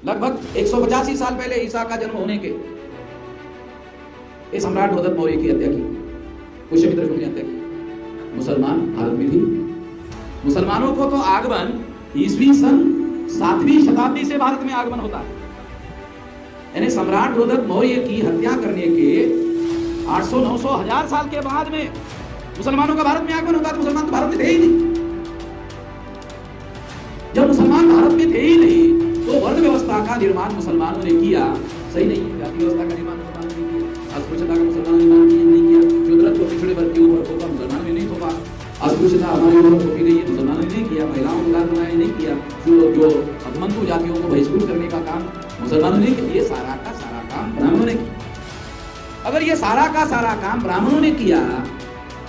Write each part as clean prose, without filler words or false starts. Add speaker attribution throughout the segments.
Speaker 1: लगभग 185 साल पहले ईसा का जन्म होने के सम्राट धोदत मौर्य की हत्या की, पुष्यमित्र शुक्ल ने हत्या की। मुसलमान भारत में थी। मुसलमानों को तो आगमन ईस्वी सन 7वीं शताब्दी से भारत में आगमन होता है। यानी सम्राट धोदत मौर्य की हत्या करने के 800, 900, 1000 साल के बाद में मुसलमानों का भारत में आगमन होता है। तो मुसलमान तो भारत में थे ही नहीं। जब मुसलमान भारत में थे ही नहीं तो वर्ण व्यवस्था का निर्माण मुसलमानों ने किया, सही नहीं है। जाति व्यवस्था का निर्माण मुसलमानों ने किया, अस्पृश्यता का मुसलमानों ने नहीं किया, शूद्रत्व पिछड़े वर्ग के ऊपर का मुसलमानों ने नहीं थोपा, अस्पृश्यता हमारे ऊपर थोपी गई है, मुसलमानों ने नहीं किया, महिलाओं को लाल बनाया नहीं किया, जो अधमंतु जातियों को बहिष्कृत करने का काम मुसलमानों ने किया। ये सारा का सारा काम ब्राह्मणों ने किया। अगर ये सारा का सारा काम ब्राह्मणों ने किया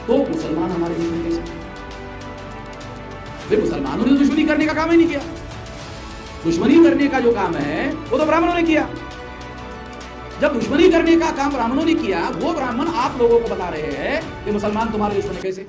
Speaker 1: तो मुसलमान हमारे बीच में कैसे? वे मुसलमानों ने दुश्मनी करने का काम ही नहीं किया। दुश्मनी करने का जो काम है वो तो ब्राह्मणों ने किया। जब दुश्मनी करने का काम ब्राह्मणों ने किया, वो ब्राह्मण आप लोगों को बता रहे हैं कि मुसलमान तुम्हारे दुश्मन कैसे?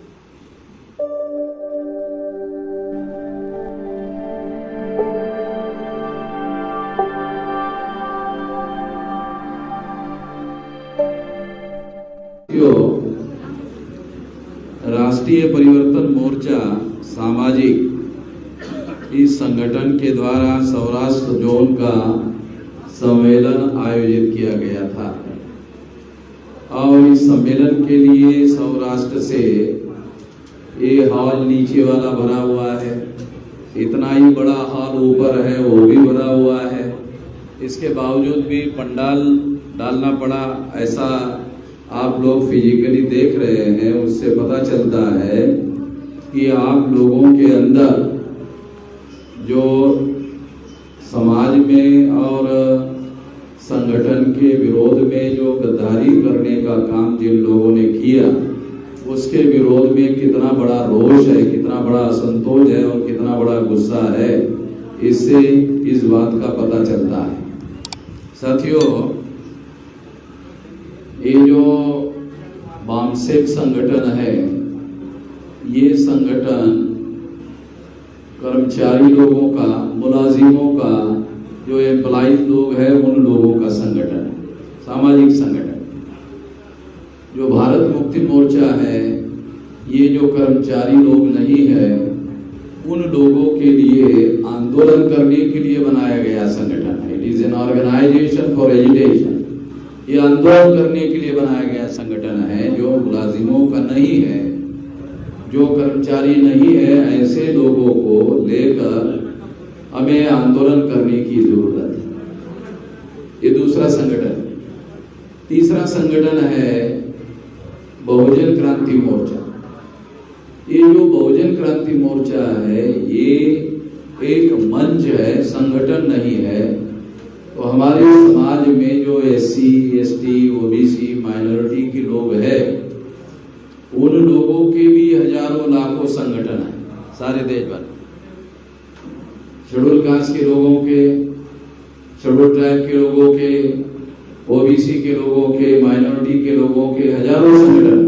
Speaker 2: राष्ट्रीय परिवर्तन मोर्चा सामाजिक इस संगठन के द्वारा सौराष्ट्र जोन का सम्मेलन आयोजित किया गया था और इस सम्मेलन के लिए सौराष्ट्र से ये हॉल नीचे वाला भरा हुआ है, इतना ही बड़ा हॉल ऊपर है वो भी भरा हुआ है। इसके बावजूद भी पंडाल डालना पड़ा। ऐसा आप लोग फिजिकली देख रहे हैं, उससे पता चलता है कि आप लोगों के अंदर जो समाज में और संगठन के विरोध में जो गद्दारी करने का काम जिन लोगों ने किया, उसके विरोध में कितना बड़ा रोष है, कितना बड़ा असंतोष है और कितना बड़ा गुस्सा है, इससे इस बात का पता चलता है। साथियों, ये जो बामसेफ संगठन है, ये संगठन कर्मचारी लोगों का, मुलाजिमों का, जो एम्प्लॉइज लोग हैं उन लोगों का संगठन है, सामाजिक संगठन। जो भारत मुक्ति मोर्चा है, ये जो कर्मचारी लोग नहीं है, उन लोगों के लिए आंदोलन करने के लिए बनाया गया संगठन है। It is an organization for education. ये आंदोलन करने के लिए बनाया गया संगठन है। जो मुलाजिमों का नहीं है, जो कर्मचारी नहीं है, ऐसे लोगों को लेकर हमें आंदोलन करने की जरूरत है। ये दूसरा संगठन। तीसरा संगठन है बहुजन क्रांति मोर्चा। ये जो बहुजन क्रांति मोर्चा है, ये एक मंच है, संगठन नहीं है। तो हमारे समाज में जो SC, ST, OBC, माइनॉरिटी के लोग हैं, उन लोगों के भी हजारों लाखों संगठन है सारे देश भर। शेड्यूल कास्ट के लोगों के, शेड्यूल ट्राइब के लोगों के, OBC के लोगों के, माइनॉरिटी के लोगों के हजारों संगठन।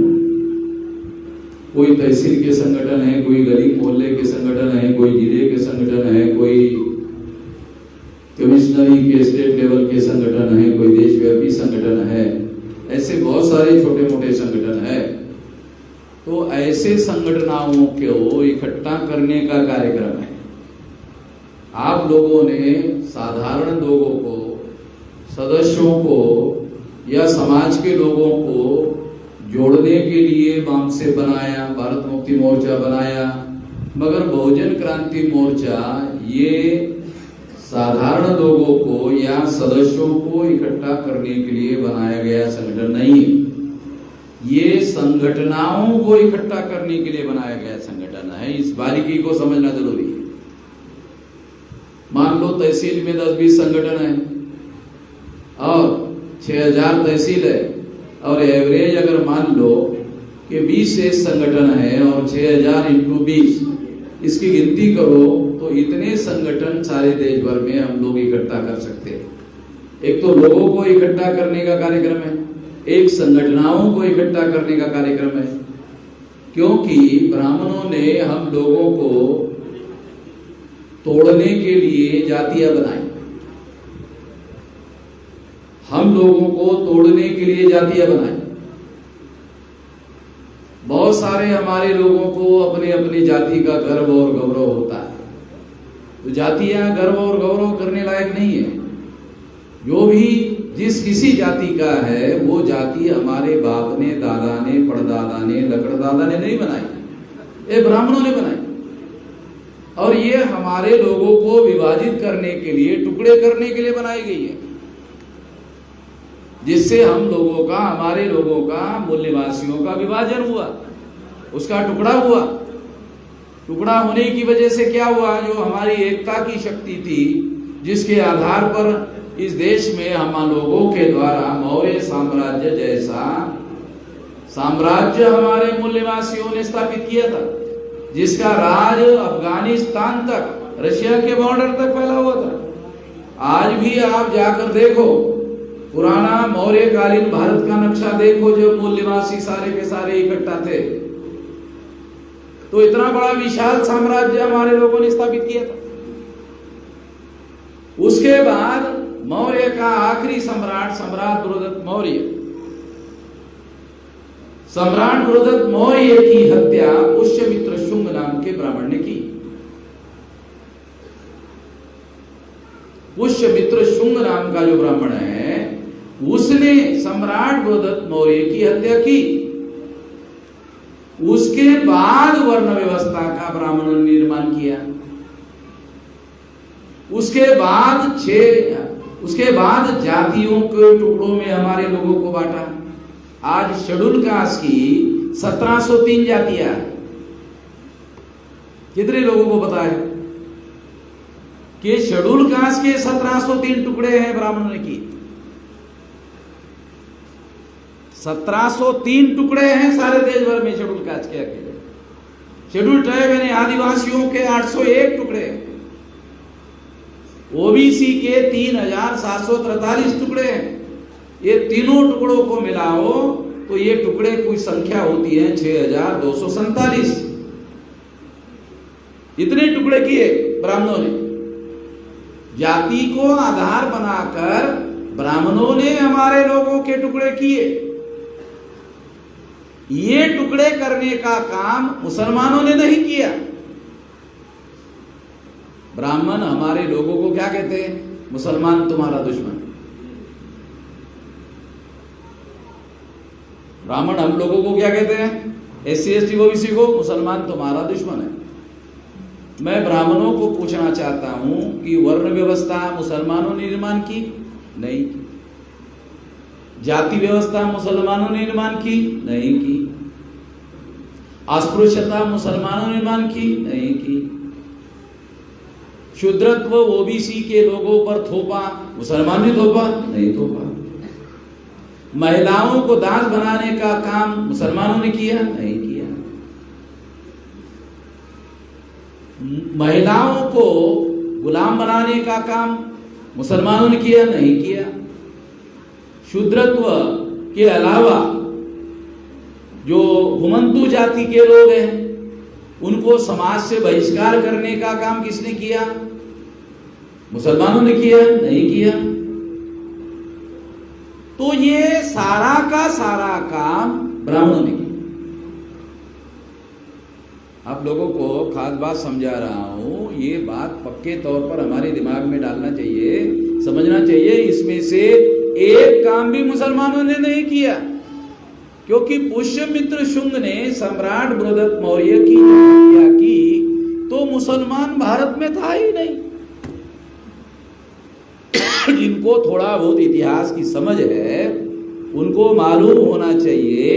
Speaker 2: कोई तहसील के संगठन है, कोई गरीब मोहल्ले के संगठन है, कोई जिले के संगठन है, कोई कमिश्नरी के स्टेट लेवल के संगठन है, कोई देशव्यापी संगठन है। ऐसे बहुत सारे छोटे मोटे संगठन है। तो ऐसे संगठनों को इकट्ठा करने का कार्यक्रम है। आप लोगों ने साधारण लोगों को, सदस्यों को या समाज के लोगों को जोड़ने के लिए बामसेफ बनाया, भारत मुक्ति मोर्चा बनाया। मगर बहुजन क्रांति मोर्चा ये साधारण लोगों को या सदस्यों को इकट्ठा करने के लिए बनाया गया संगठन नहीं है। ये संगठनों को इकट्ठा करने के लिए बनाया गया संगठन है। इस बारीकी को समझना जरूरी है। मान लो तहसील में 10-20 संगठन है और 6000 तहसील है और एवरेज अगर मान लो कि 20 से संगठन है और 6000 × 20 इसकी गिनती करो तो इतने संगठन सारे देश भर में हम लोग इकट्ठा कर सकते हैं। एक तो लोगों को इकट्ठा करने का कार्यक्रम है, एक संगठनों को इकट्ठा करने का कार्यक्रम है। क्योंकि ब्राह्मणों ने हम लोगों को तोड़ने के लिए जातियां बनाई। हम लोगों को तोड़ने के लिए जातियां बनाई। बहुत सारे हमारे लोगों को अपने अपनी जाति का गर्व और गौरव होता है, तो जातियां गर्व और गौरव करने लायक नहीं है। जो भी जिस किसी जाति का है वो जाति हमारे बाप ने, दादा ने, परदादा ने, लकड़दादा ने नहीं बनाई, ये ब्राह्मणों ने बनाई। और ये हमारे लोगों को विभाजित करने के लिए, टुकड़े करने के लिए बनाई गई है, जिससे हम लोगों का, हमारे लोगों का, मूल निवासियों का विभाजन हुआ, उसका टुकड़ा हुआ। टुकड़ा होने की वजह से क्या हुआ, जो हमारी एकता की शक्ति थी, जिसके आधार पर इस देश में हम लोगों के द्वारा मौर्य साम्राज्य जैसा साम्राज्य हमारे मूल निवासियों ने स्थापित किया था, जिसका राज अफगानिस्तान तक, रशिया के बॉर्डर तक फैला हुआ था। आज भी आप जाकर देखो, पुराना मौर्यकालीन भारत का नक्शा देखो, जब मूल निवासी सारे के सारे इकट्ठा थे, तो इतना बड़ा विशाल साम्राज्य हमारे लोगों ने स्थापित किया था। उसके बाद मौर्य का आखिरी सम्राट, सम्राट बृहदत्त मौर्य, सम्राट बृहदत्त मौर्य की हत्या पुष्यमित्र शुंग नाम के ब्राह्मण ने की। पुष्यमित्र शुंग नाम का जो ब्राह्मण है, उसने सम्राट बृहदत्त मौर्य की हत्या की। उसके बाद वर्ण व्यवस्था का ब्राह्मणों ने निर्माण किया। उसके बाद जातियों के टुकड़ों में हमारे लोगों को बांटा। आज शेड्यूल कास्ट की 1703 जातियां। कितने लोगों को पता है कि शेड्यूल कास्ट के 1703 टुकड़े हैं ब्राह्मणों ने की? 1703 टुकड़े हैं सारे देश भर में शेड्यूल कास्ट के अकेले। शेड्यूल ट्राइब यानी आदिवासियों के 801 टुकड़े, ओबीसी के 3743 टुकड़े हैं। ये तीनों टुकड़ों को मिलाओ तो ये टुकड़े कुछ संख्या होती है 6247। इतने टुकड़े किए ब्राह्मणों ने। जाति को आधार बनाकर ब्राह्मणों ने हमारे लोगों के टुकड़े किए। ये टुकड़े करने का काम मुसलमानों ने नहीं किया। ब्राह्मण हमारे लोगों को क्या कहते हैं? मुसलमान तुम्हारा दुश्मन। ब्राह्मण हम लोगों को क्या कहते हैं? एससी एसटी ओबीसी को मुसलमान तुम्हारा दुश्मन है। मैं ब्राह्मणों को पूछना चाहता हूं कि वर्ण व्यवस्था मुसलमानों ने निर्माण की? नहीं की। जाति व्यवस्था मुसलमानों ने निर्माण की? नहीं की। अस्पृश्यता मुसलमानों ने निर्माण की? नहीं की। शूद्रत्व ओबीसी के लोगों पर थोपा, मुसलमान ने थोपा? नहीं थोपा। महिलाओं को दास बनाने का काम मुसलमानों ने किया? नहीं किया। महिलाओं को गुलाम बनाने का काम मुसलमानों ने किया? नहीं किया। शूद्रत्व के अलावा जो हुमंतु जाति के लोग हैं उनको समाज से बहिष्कार करने का काम किसने किया? मुसलमानों ने किया? नहीं किया। तो ये सारा का सारा काम ब्राह्मणों ने किया। आप लोगों को खास बात समझा रहा हूं, ये बात पक्के तौर पर हमारे दिमाग में डालना चाहिए, समझना चाहिए। इसमें से एक काम भी मुसलमानों ने नहीं किया, क्योंकि पुष्यमित्र शुंग ने सम्राट बृहदत्त मौर्य की हत्या की तो मुसलमान भारत में था ही नहीं। जिनको थोड़ा बहुत इतिहास की समझ है उनको मालूम होना चाहिए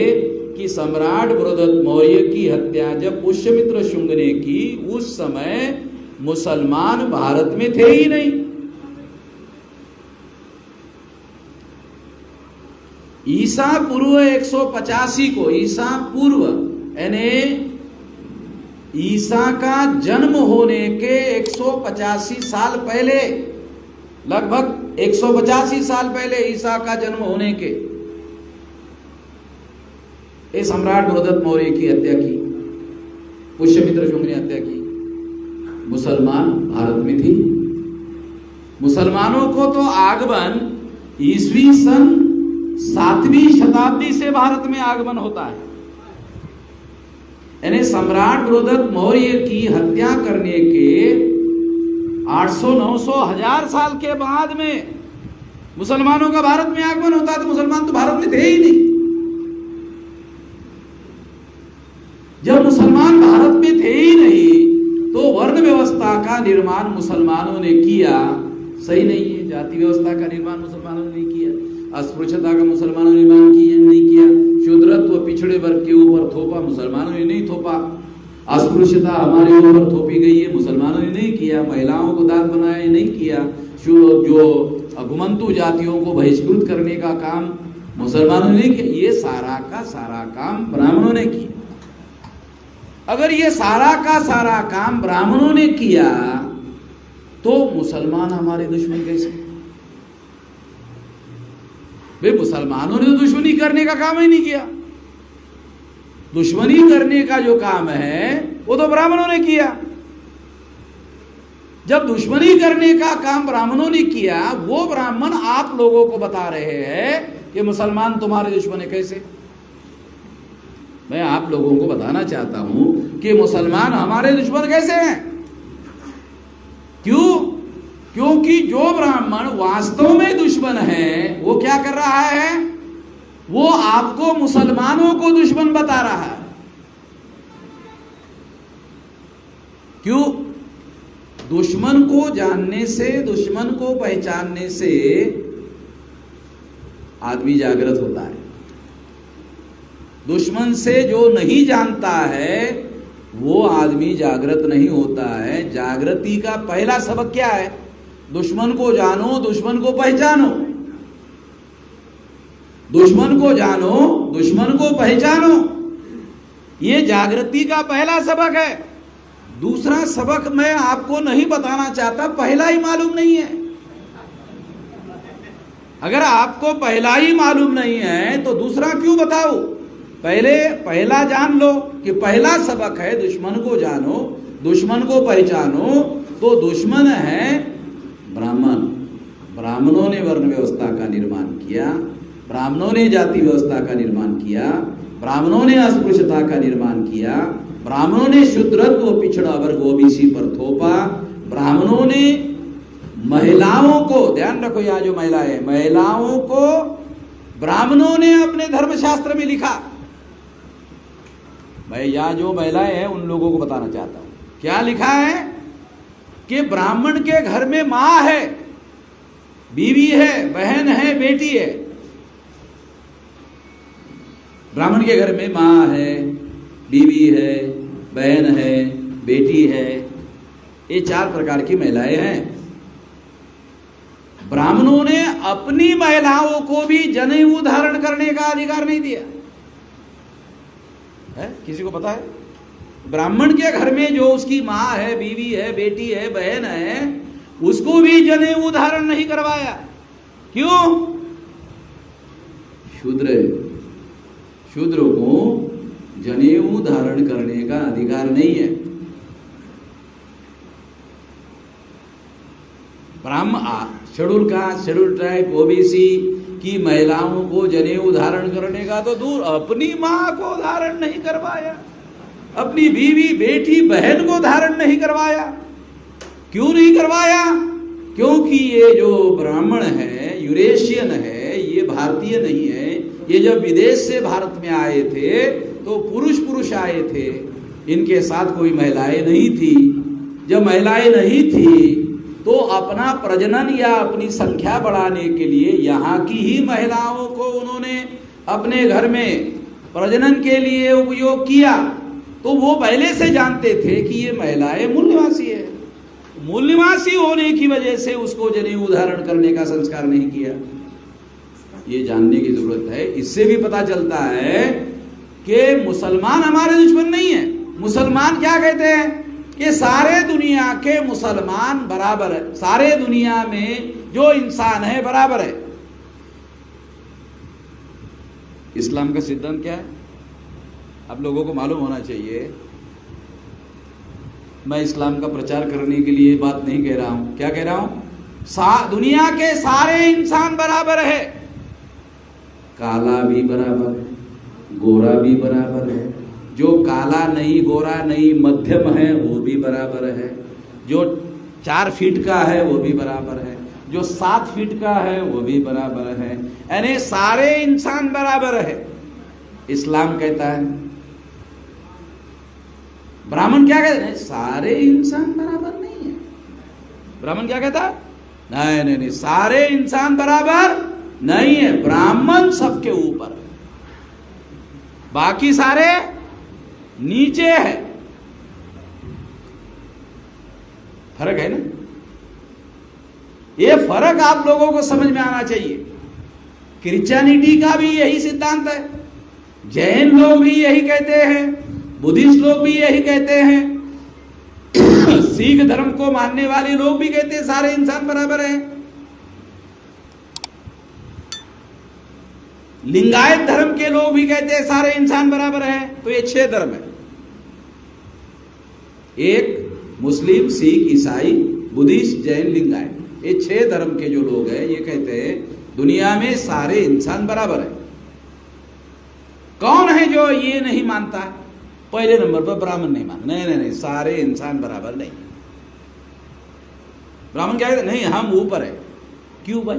Speaker 2: कि सम्राट बृहदत्त मौर्य की हत्या जब पुष्यमित्र शुंग ने की, उस समय मुसलमान भारत में थे ही नहीं। ईसा पूर्व 185 को, ईसा पूर्व यानी ईसा का जन्म होने के 185 साल पहले, लगभग 185 साल पहले ईसा का जन्म होने के, ये सम्राट बृहदत्त मौर्य की हत्या की, पुष्यमित्र शुंग ने हत्या की। मुसलमान भारत में थी। मुसलमानों को तो आगमन ईस्वी सन 7वीं शताब्दी से भारत में आगमन होता है। यानी सम्राट रुद्रक मौर्य की हत्या करने के 800, 900, 1000 साल के बाद में मुसलमानों का भारत में आगमन होता है। तो मुसलमान तो भारत में थे ही नहीं। जब मुसलमान भारत में थे ही नहीं तो वर्ण व्यवस्था का निर्माण मुसलमानों ने किया, सही नहीं है। जाति व्यवस्था का निर्माण मुसलमानों ने नहीं किया, अस्पृश्यता का मुसलमानों ने निर्माण नहीं किया, शूद्रत्व पिछड़े वर्ग के ऊपर थोपा, मुसलमानों ने नहीं थोपा। अस्पृश्यता हमारे ऊपर थोपी गई है, मुसलमानों ने नहीं किया। महिलाओं को दास बनाया, नहीं किया। जो घुमंतु जातियों को बहिष्कृत करने का काम मुसलमानों ने नहीं किया। ये सारा का सारा काम ब्राह्मणों ने किया। अगर ये सारा का सारा काम ब्राह्मणों ने किया तो मुसलमान हमारे दुश्मन कैसे? वे मुसलमानों ने तो दुश्मनी करने का काम ही नहीं किया। दुश्मनी करने का जो काम है वो तो ब्राह्मणों ने किया। जब दुश्मनी करने का काम ब्राह्मणों ने किया, वो ब्राह्मण आप लोगों को बता रहे हैं कि मुसलमान तुम्हारे दुश्मन है। कैसे? मैं आप लोगों को बताना चाहता हूं कि मुसलमान हमारे दुश्मन कैसे हैं। क्यों? क्योंकि जो ब्राह्मण वास्तव में दुश्मन है वो क्या कर रहा है? वो आपको मुसलमानों को दुश्मन बता रहा है। क्यों? दुश्मन को जानने से, दुश्मन को पहचानने से आदमी जागृत होता है। दुश्मन से जो नहीं जानता है वो आदमी जागृत नहीं होता है। जागृति का पहला सबक क्या है? दुश्मन को जानो, दुश्मन को पहचानो। दुश्मन को जानो, दुश्मन को पहचानो। ये जागृति का पहला सबक है। दूसरा सबक मैं आपको नहीं बताना चाहता, पहला ही मालूम नहीं है। अगर आपको पहला ही मालूम नहीं है तो दूसरा क्यों बताओ? पहला जान लो कि पहला सबक है दुश्मन को जानो, दुश्मन को पहचानो। तो दुश्मन है ब्राह्मण। ब्राह्मणों ने वर्ण व्यवस्था का निर्माण किया, ब्राह्मणों ने जाति व्यवस्था का निर्माण किया, ब्राह्मणों ने अस्पृश्यता का निर्माण किया, ब्राह्मणों ने शूद्रत्व पिछड़ा वर्ग ओबीसी पर थोपा, ब्राह्मणों ने महिलाओं को, ध्यान रखो यहां जो महिलाएं, महिलाओं को ब्राह्मणों ने अपने धर्मशास्त्र में लिखा। मैं यहां जो महिलाएं हैं उन लोगों को बताना चाहता हूं, क्या लिखा है कि ब्राह्मण के घर में मां है, बीवी है, बहन है, बेटी है। ब्राह्मण के घर में मां है, बीवी है, बहन है, बेटी है, ये 4 प्रकार की महिलाएं हैं। ब्राह्मणों ने अपनी महिलाओं को भी जनेऊ धारण करने का अधिकार नहीं दिया है। किसी को पता है? ब्राह्मण के घर में जो उसकी मां है, बीवी है, बेटी है, बहन है, उसको भी जनेऊ धारण नहीं करवाया। क्यों? शूद्र को जनेऊ धारण करने का अधिकार नहीं है। Schedule caste, schedule tribe, OBC की महिलाओं को जनेऊ धारण करने का तो दूर, अपनी मां को धारण नहीं करवाया, अपनी बीवी, बेटी, बहन को धारण नहीं करवाया। क्यों नहीं करवाया? क्योंकि ये जो ब्राह्मण है, यूरेशियन है, ये भारतीय नहीं है। ये जब विदेश से भारत में आए थे तो पुरुष आए थे, इनके साथ कोई महिलाएं नहीं थी। जब महिलाएं नहीं थी तो अपना प्रजनन या अपनी संख्या बढ़ाने के लिए यहाँ की ही महिलाओं को उन्होंने अपने घर में प्रजनन के लिए उपयोग किया। तो वो पहले से जानते थे कि ये महिलाएं मूल निवासी है। मूल निवासी होने की वजह से उसको जनेऊ धारण करने का संस्कार नहीं किया। ये जानने की जरूरत है। इससे भी पता चलता है कि मुसलमान हमारे दुश्मन नहीं है। मुसलमान क्या कहते हैं कि सारे दुनिया के मुसलमान बराबर है, सारे दुनिया में जो इंसान है बराबर है। इस्लाम का सिद्धांत क्या है? आप लोगों को मालूम होना चाहिए। मैं इस्लाम का प्रचार करने के लिए बात नहीं कह रहा हूं। क्या कह रहा हूं?
Speaker 1: दुनिया के सारे इंसान बराबर है, काला भी बराबर है, गोरा भी बराबर है, जो काला नहीं गोरा नहीं मध्यम है वो भी बराबर है, जो 4 फीट का है वो भी बराबर है, जो 7 फीट का है वो भी बराबर है, यानी सारे इंसान बराबर है। इस्लाम कहता है, ब्राह्मण क्या कहते हैं? सारे इंसान बराबर नहीं है। ब्राह्मण क्या कहता है? नहीं नहीं नहीं, सारे इंसान बराबर नहीं है, ब्राह्मण सबके ऊपर है, बाकी सारे नीचे है। फर्क है ना? ये फर्क आप लोगों को समझ में आना चाहिए। क्रिश्चियनिटी का भी यही सिद्धांत है, जैन लोग भी यही कहते हैं, बुद्धिस्ट लोग भी यही कहते हैं, सिख धर्म को मानने वाले लोग भी कहते हैं सारे इंसान बराबर हैं, लिंगायत धर्म के लोग भी कहते हैं सारे इंसान बराबर हैं। तो ये 6 धर्म है, एक मुस्लिम, सिख, ईसाई, बुद्धिस्ट, जैन, लिंगायत, ये 6 धर्म के जो लोग हैं ये कहते हैं दुनिया में सारे इंसान बराबर है। कौन है जो ये नहीं मानता है? पहले नंबर पर ब्राह्मण नहीं मानता, नहीं नहीं नहीं, सारे इंसान बराबर नहीं। ब्राह्मण क्या कहते? नहीं, हम ऊपर है। क्यों भाई?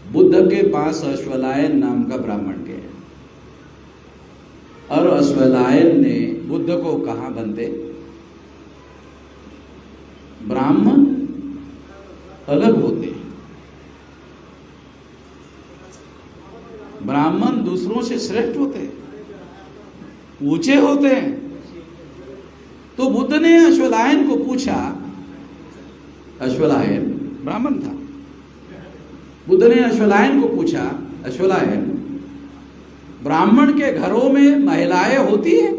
Speaker 1: बुद्ध के पास अश्वलायन नाम का ब्राह्मण गया और अश्वलायन ने बुद्ध को कहा, बंदे ब्राह्मण अलग होते हैं, ब्राह्मण दूसरों से श्रेष्ठ होते हैं, ऊंचे होते हैं। तो बुद्ध ने अश्वलायन को पूछा, अश्वलायन ब्राह्मण था, बुद्ध ने अश्वलायन को पूछा, अश्वलायन ब्राह्मण के घरों में महिलाएं होती है?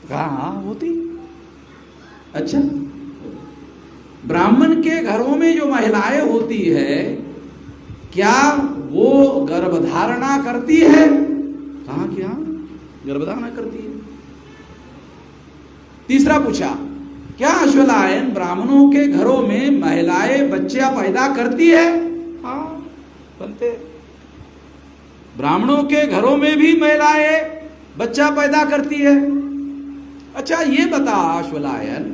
Speaker 1: कहा हाँ होती। अच्छा, ब्राह्मण के घरों में जो महिलाएं होती है क्या वो गर्भधारणा करती है? कहा क्या गर्भधारणा करती है। तीसरा पूछा, क्या अश्वलायन ब्राह्मणों के घरों में महिलाएं बच्चा पैदा करती है? हाँ बनते। ब्राह्मणों के घरों में भी महिलाएं बच्चा पैदा करती है। अच्छा ये बता अश्वलायन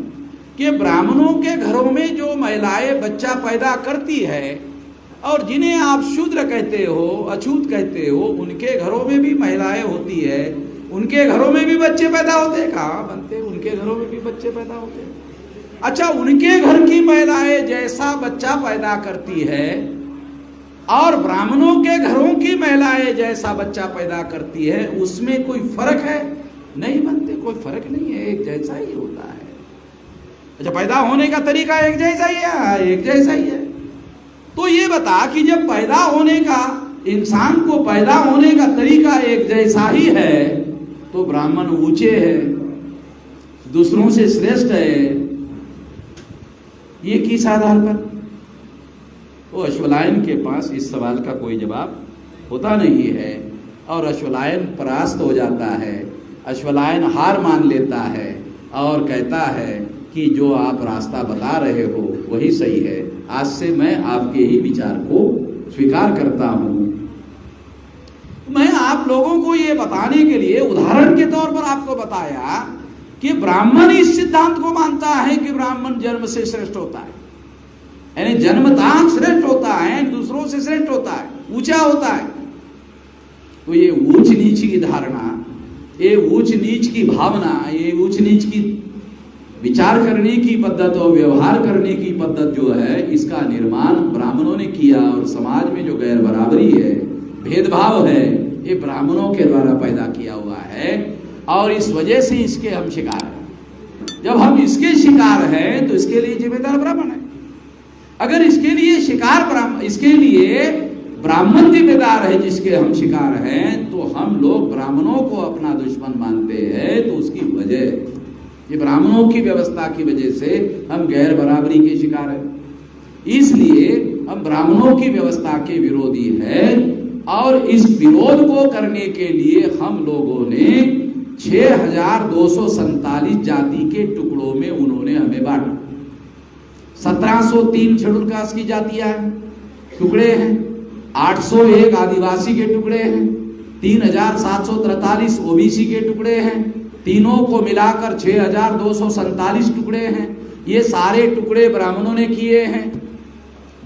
Speaker 1: कि ब्राह्मणों के घरों में जो महिलाएं बच्चा पैदा करती है और जिन्हें आप शूद्र कहते हो, अछूत कहते हो, उनके घरों में भी महिलाएं होती है, उनके घरों में भी बच्चे पैदा होते हैं? कहाँ बनते, उनके घरों में भी बच्चे पैदा होते हैं। अच्छा, उनके घर की महिलाएं जैसा बच्चा पैदा करती है और ब्राह्मणों के घरों की महिलाएं जैसा बच्चा पैदा करती है, उसमें कोई फर्क है? नहीं बनते, कोई फर्क नहीं है, एक जैसा ही होता है। अच्छा, पैदा होने का तरीका एक जैसा ही है? एक जैसा ही है। तो ये बता कि जब पैदा होने का, इंसान को पैदा होने का तरीका एक जैसा ही है, तो ब्राह्मण ऊंचे है, दूसरों से श्रेष्ठ है, ये किस आधार पर? तो अश्वलायन के पास इस सवाल का कोई जवाब होता नहीं है और अश्वलायन परास्त हो जाता है। अश्वलायन हार मान लेता है और कहता है कि जो आप रास्ता बता रहे हो वही सही है, आज से मैं आपके ही विचार को स्वीकार करता हूं। मैं आप लोगों को ये बताने के लिए उदाहरण के तौर पर आपको बताया कि ब्राह्मण इस सिद्धांत को मानता है कि ब्राह्मण जन्म से श्रेष्ठ होता है, यानी जन्मतः श्रेष्ठ होता है, दूसरों से श्रेष्ठ होता है, ऊंचा होता है। तो ये ऊंच नीच की धारणा, ये ऊंच नीच की भावना, ये ऊंच नीच की विचार करने की पद्धत और व्यवहार करने की पद्धत जो है, इसका निर्माण ब्राह्मणों ने किया और समाज में जो गैर बराबरी है, भेदभाव है, ये ब्राह्मणों के द्वारा पैदा किया हुआ है और इस वजह से इसके हम शिकार हैं। जब हम इसके शिकार हैं तो इसके लिए जिम्मेदार ब्राह्मण है। अगर इसके लिए शिकार ब्राह्मण, इसके लिए ब्राह्मण जिम्मेदार है जिसके हम शिकार हैं, तो हम लोग ब्राह्मणों को अपना दुश्मन मानते हैं। तो उसकी वजह, ये ब्राह्मणों की व्यवस्था की वजह से हम गैर बराबरी के शिकार हैं। इसलिए हम ब्राह्मणों की व्यवस्था के विरोधी हैं और इस विरोध को करने के लिए हम लोगों ने 6,247 जाति के टुकड़ों में उन्होंने हमें बांटा। 1703 शेड्यूल कास्ट की जातियां टुकड़े हैं, 801 आदिवासी के टुकड़े हैं, 3,743 ओबीसी के टुकड़े हैं, तीनों को मिलाकर 6,247 टुकड़े हैं। ये सारे टुकड़े ब्राह्मणों ने किए हैं।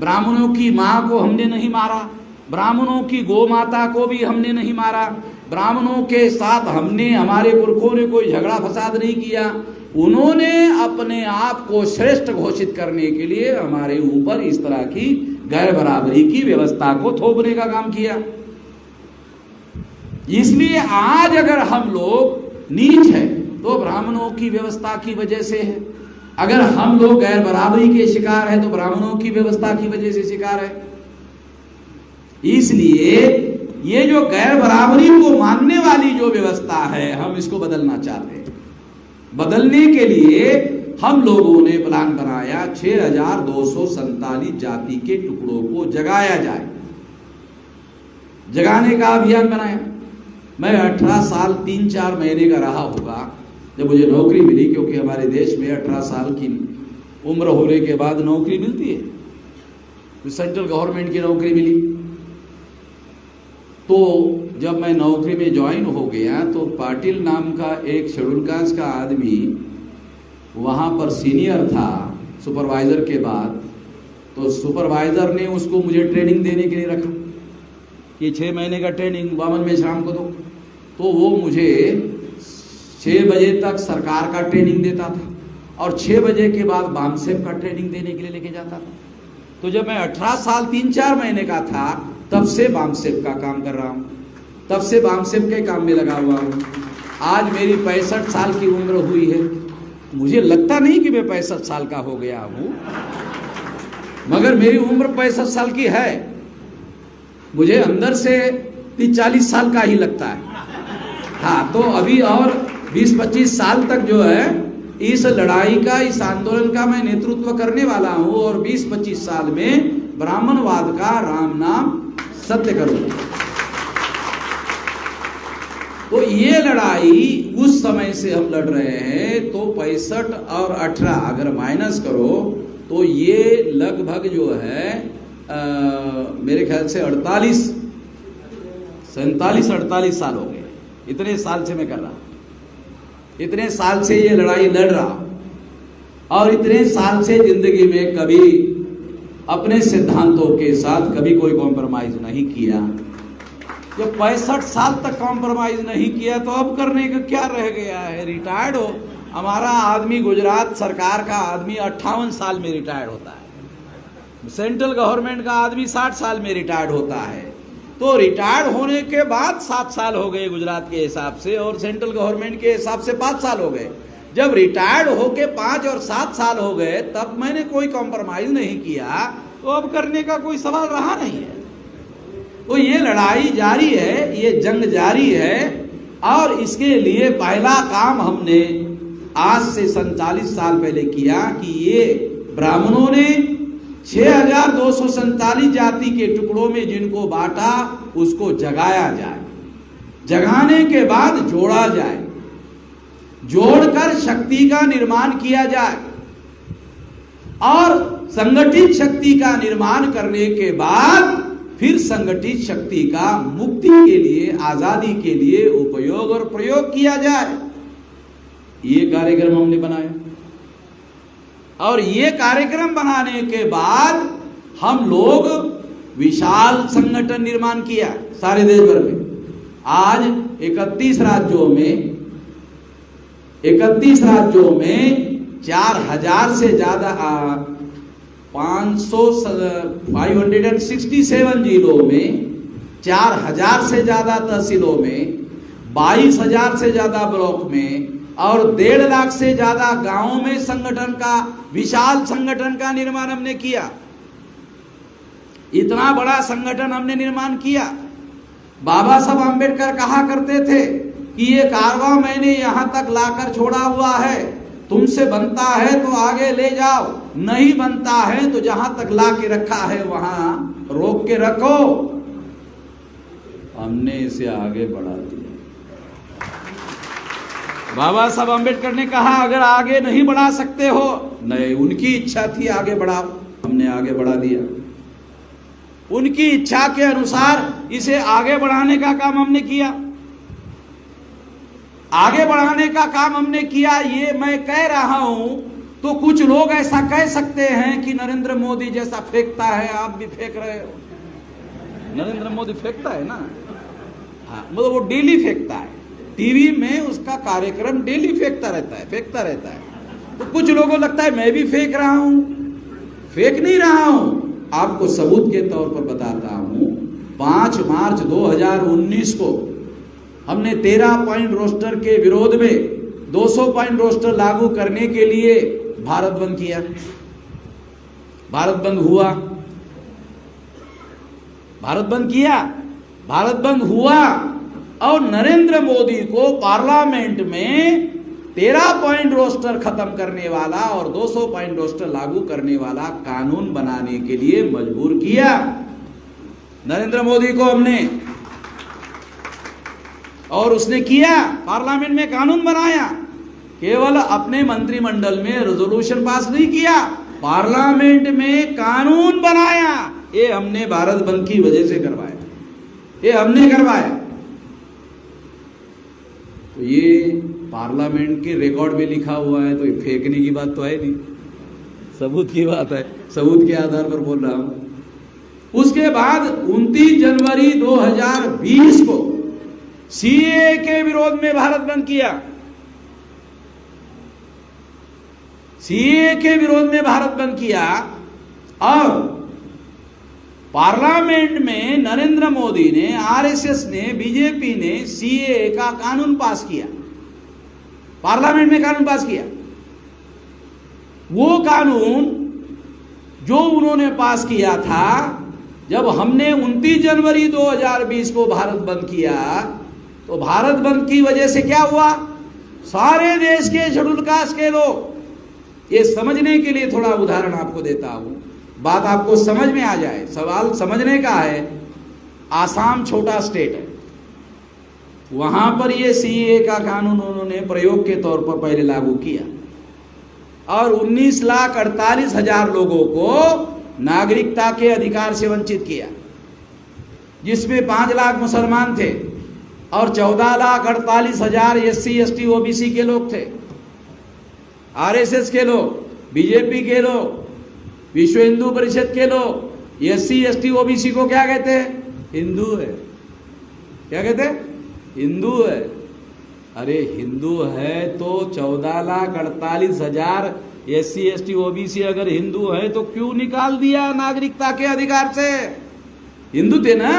Speaker 1: ब्राह्मणों की मां को हमने नहीं मारा, ब्राह्मणों की गौ माता को भी हमने नहीं मारा, ब्राह्मणों के साथ हमने, हमारे पुरखों ने कोई झगड़ा फसाद नहीं किया। उन्होंने अपने आप को श्रेष्ठ घोषित करने के लिए हमारे ऊपर इस तरह की गैर बराबरी की व्यवस्था को थोपने का काम किया। इसलिए आज अगर हम लोग नीच है तो ब्राह्मणों की व्यवस्था की वजह से है, अगर हम लोग गैर बराबरी के शिकार है तो ब्राह्मणों की व्यवस्था की वजह से शिकार है। इसलिए ये जो गैर बराबरी को मानने वाली जो व्यवस्था है, हम इसको बदलना चाहते हैं। बदलने के लिए हम लोगों ने प्लान बनाया 6,247 जाति के टुकड़ों को जगाया जाए, जगाने का अभियान बनाया। मैं 18 साल 3-4 महीने का रहा होगा जब मुझे नौकरी मिली, क्योंकि हमारे देश में 18 साल की उम्र होने के बाद नौकरी मिलती है, तो सेंट्रल गवर्नमेंट की नौकरी मिली। तो जब मैं नौकरी में ज्वाइन हो गया तो पाटिल नाम का एक शेड्यूल कास्ट का आदमी वहाँ पर सीनियर था सुपरवाइजर के बाद। तो सुपरवाइजर ने उसको मुझे ट्रेनिंग देने के लिए रखा कि 6 महीने का ट्रेनिंग बामन में शाम को दो। तो वो मुझे 6 बजे तक सरकार का ट्रेनिंग देता था और 6 बजे के बाद बामसेप का ट्रेनिंग देने के लिए लेके जाता था। तो जब मैं 18 साल 3-4 महीने का था तब से बामसेप का काम कर रहा हूँ, तब से बामसेप के काम में लगा हुआ हूँ। आज मेरी 65 साल की उम्र हुई है। मुझे लगता नहीं कि मैं 65 साल का हो गया हूँ, मगर मेरी उम्र 65 साल की है। मुझे अंदर से 30-40 साल का ही लगता है। हाँ, तो अभी और 20-25 साल तक जो है इस लड़ाई का, इस आंदोलन का मैं नेतृत्व करने वाला हूँ और 20-25 साल में ब्राह्मणवाद का राम नाम सत्य करूंगा। तो ये लड़ाई उस समय से हम लड़ रहे हैं। तो 65 और 18 अगर माइनस करो तो ये लगभग जो है मेरे ख्याल से 47-48 साल हो गए। इतने साल से मैं कर रहा हूं, इतने साल से ये लड़ाई लड़ रहा हूं और इतने साल से जिंदगी में कभी अपने सिद्धांतों के साथ कभी कोई कॉम्प्रोमाइज नहीं किया। जब 65 साल तक कॉम्प्रोमाइज नहीं किया तो अब करने का क्या रह गया है? रिटायर्ड हो। हमारा आदमी, गुजरात सरकार का आदमी 58 साल में रिटायर्ड होता है, सेंट्रल गवर्नमेंट का आदमी 60 साल में रिटायर्ड होता है। तो रिटायर्ड होने के बाद 7 साल हो गए गुजरात के हिसाब से और सेंट्रल गवर्नमेंट के हिसाब से 5 साल हो गए। जब रिटायर्ड होके 5 और 7 साल हो गए तब मैंने कोई कॉम्प्रोमाइज नहीं किया, तो अब करने का कोई सवाल रहा नहीं है। तो ये लड़ाई जारी है, ये जंग जारी है और इसके लिए पहला काम हमने आज से 47 साल पहले किया कि ये ब्राह्मणों ने 6,247 जाति के टुकड़ों में जिनको बांटा उसको जगाया जाए, जगाने के बाद जोड़ा जाए, जोड़कर शक्ति का निर्माण किया जाए और संगठित शक्ति का निर्माण करने के बाद फिर संगठित शक्ति का मुक्ति के लिए, आजादी के लिए उपयोग और प्रयोग किया जाए। ये कार्यक्रम हमने बनाया और ये कार्यक्रम बनाने के बाद हम लोग विशाल संगठन निर्माण किया सारे देश भर में। आज 31 राज्यों में 4,000 से ज्यादा 567 जिलों में, 4,000 से ज्यादा तहसीलों में, 22,000 से ज्यादा ब्लॉक में और 1.5 लाख से ज्यादा गांवों में संगठन का, विशाल संगठन का निर्माण हमने किया। इतना बड़ा संगठन हमने निर्माण किया। बाबा साहब आम्बेडकर कहा करते थे कि ये कारवां मैंने यहां तक लाकर छोड़ा हुआ है, तुमसे बनता है तो आगे ले जाओ, नहीं बनता है तो जहां तक ला के रखा है वहां रोक के रखो। हमने इसे आगे बढ़ा दिया। बाबा साहब अम्बेडकर ने कहा अगर आगे नहीं बढ़ा सकते हो, नहीं, उनकी इच्छा थी आगे बढ़ाओ, हमने आगे बढ़ा दिया। उनकी इच्छा के अनुसार इसे आगे बढ़ाने का काम हमने किया। आगे बढ़ाने का काम हमने किया, ये मैं कह रहा हूं तो कुछ लोग ऐसा कह सकते हैं कि नरेंद्र मोदी जैसा फेंकता है, आप भी फेंक रहे हो। नरेंद्र मोदी फेंकता है ना, हाँ, मतलब वो डेली फेंकता है, टीवी में उसका कार्यक्रम डेली फेंकता रहता है। तो कुछ लोगों को लगता है मैं भी फेंक रहा हूं, फेंक नहीं रहा हूं। आपको सबूत के तौर पर बताता हूं, 5 मार्च 2019 को हमने 13 पॉइंट रोस्टर के विरोध में 200 पॉइंट रोस्टर लागू करने के लिए भारत बंद किया। भारत बंद हुआ, भारत बंद किया, भारत बंद हुआ और नरेंद्र मोदी को पार्लियामेंट में 13 पॉइंट रोस्टर खत्म करने वाला और 200 पॉइंट रोस्टर लागू करने वाला कानून बनाने के लिए मजबूर किया। नरेंद्र मोदी को हमने, और उसने किया, पार्लियामेंट में कानून बनाया। केवल अपने मंत्रिमंडल में रेजोल्यूशन पास नहीं किया, पार्लियामेंट में कानून बनाया। ये हमने भारत बंद की वजह से करवाया, ये हमने करवाया। तो ये पार्लियामेंट के रिकॉर्ड में लिखा हुआ है, तो ये फेंकने की बात तो है नहीं, सबूत की बात है, सबूत के आधार पर बोल रहा हूं। उसके बाद 29 जनवरी 2020 को सीए के विरोध में भारत बंद किया। सीए के विरोध में भारत बंद किया और पार्लियामेंट में नरेंद्र मोदी ने, आरएसएस ने, बीजेपी ने सीए का कानून पास किया, पार्लियामेंट में कानून पास किया। वो कानून जो उन्होंने पास किया था, जब हमने 29 जनवरी 2020 को भारत बंद किया, तो भारत बंद की वजह से क्या हुआ, सारे देश के शेड्यूल कास्ट के लोग, ये समझने के लिए थोड़ा उदाहरण आपको देता हूं, बात आपको समझ में आ जाए। सवाल समझने का है। आसाम छोटा स्टेट है, वहां पर ये सीए का कानून उन्होंने प्रयोग के तौर पर पहले लागू किया और 19,48,000 लोगों को नागरिकता के अधिकार से वंचित किया, जिसमें 5 लाख मुसलमान थे और 14,48,000 SC ST OBC के लोग थे। आरएसएस के लोग, बीजेपी के लोग, विश्व हिंदू परिषद के लोग SC ST OBC को क्या कहते हैं, हिंदू है। क्या कहते हैं, हिंदू है। अरे हिंदू है तो 14,48,000 SC ST OBC अगर हिंदू है तो क्यों निकाल दिया नागरिकता के अधिकार से? हिंदू थे ना,